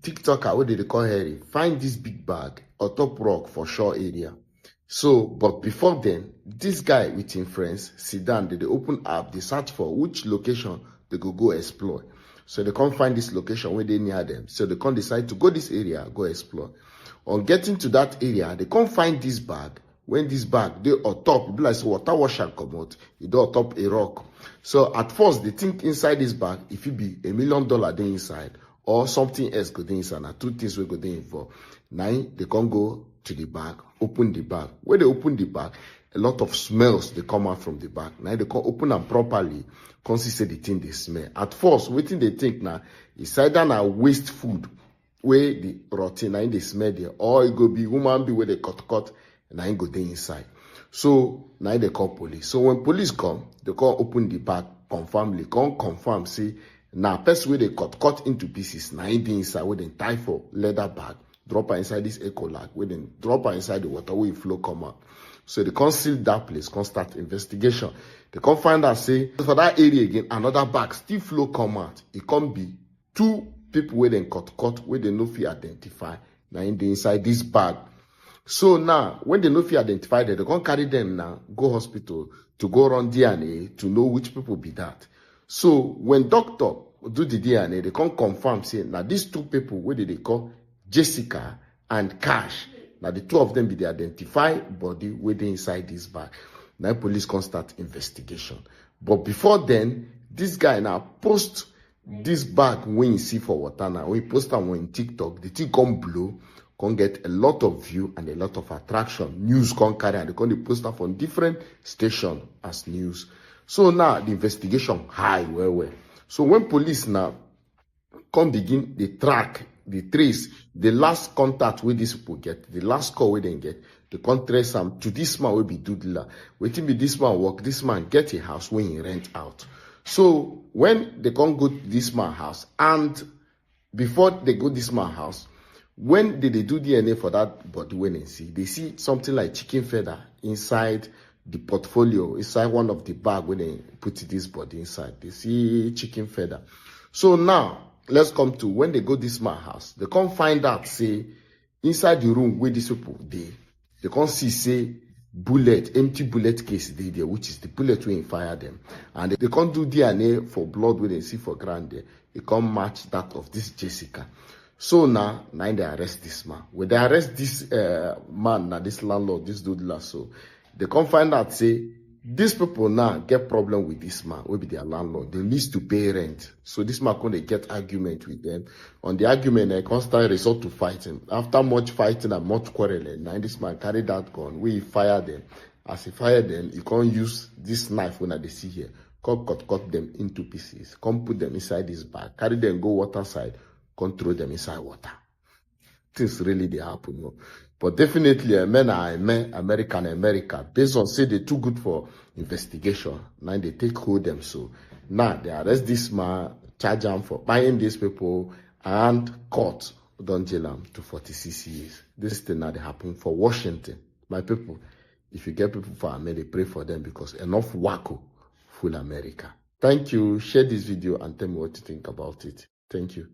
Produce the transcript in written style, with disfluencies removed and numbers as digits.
TikToker, what did they call Harry, find this big bag on top rock for shore area. So, but before then, this guy with him friends sit down, they open app, they search for which location they go explore. So they can't find this location where they near them. So they can't decide to go this area, go explore. On getting to that area, they can't find this bag. When this bag, they on top, it be like water washer come out, it do on top a rock. So at first, they think inside this bag, if it be $1 million there inside, or something else go there inside, and two things will go there involved. Now, they can't go to the bag, open the bag. When they open the bag, a lot of smells, they come out from the bag. Now, they can open them properly, can't see the thing they smell. At first, waiting they think now, it's either now waste food, where the rotten, now they smell there, or it go be woman be where they cut, and I go there inside. So now they call police. So when police come, they can't open the bag, confirm, say, now person where they cut into pieces, now in the inside where they tie for leather bag, drop her inside this eco lag, where they drop her inside the water where it flow come out. So they can't seal that place, can't start investigation. They can't find out, say, for that area again, another bag still flow come out. It can't be two people where they cut, where they no fit identify, now in the inside this bag. So now, when they no fit identify them, they can't carry them now, go hospital to go run DNA to know which people be that. So when doctor do the DNA, they can't confirm, say, now these two people, what did they call Jessica and Cash? Now the two of them be the identified body within inside this bag. Now police can start investigation. But before then, this guy now post this bag when you see for water now. When he post them on TikTok, the thing can blow, can get a lot of view and a lot of attraction. News can carry and they can post them from different stations as news. So now the investigation high, well. So when police now come begin the track, the trace, the last contact with these people get, the last call we then get, they can't trace them to this man will be doodler. Waiting be this man work, this man get a house when he rent out. So when they can't go to this man's house, and before they go to this man's house, when they do DNA for that body when they see something like chicken feather inside the portfolio, inside one of the bag when they put this body inside. They see chicken feather. So now, let's come to when they go this man's house. They can't find out, say, inside the room where these people they can't see, say, bullet, empty bullet case they there, which is the bullet where he fire them. And they can't do DNA for blood where they see for ground there. They can't match that of this Jessica. So now they arrest this man. When they arrest this man, now this landlord, this dude, so they can't find out, say, these people now get problem with this man, will be their landlord. They need to pay rent. So this man can't get argument with them. On the argument, they constant resort to fighting. After much fighting and much quarreling, now this man carried that gun. We fire them. As he fired them, he can't use this knife when they see here. Come cut them into pieces. Come put them inside this bag. Carry them, go water side. Come throw them inside water. Things really they happen. No? But definitely, men are America. Based on say they're too good for investigation. Now they take hold them. So now they arrest this man, charge him for buying these people, and court don't jail him to 46 years. This thing now they happen for Washington. My people, if you get people for America, pray for them because enough wacko full America. Thank you. Share this video and tell me what you think about it. Thank you.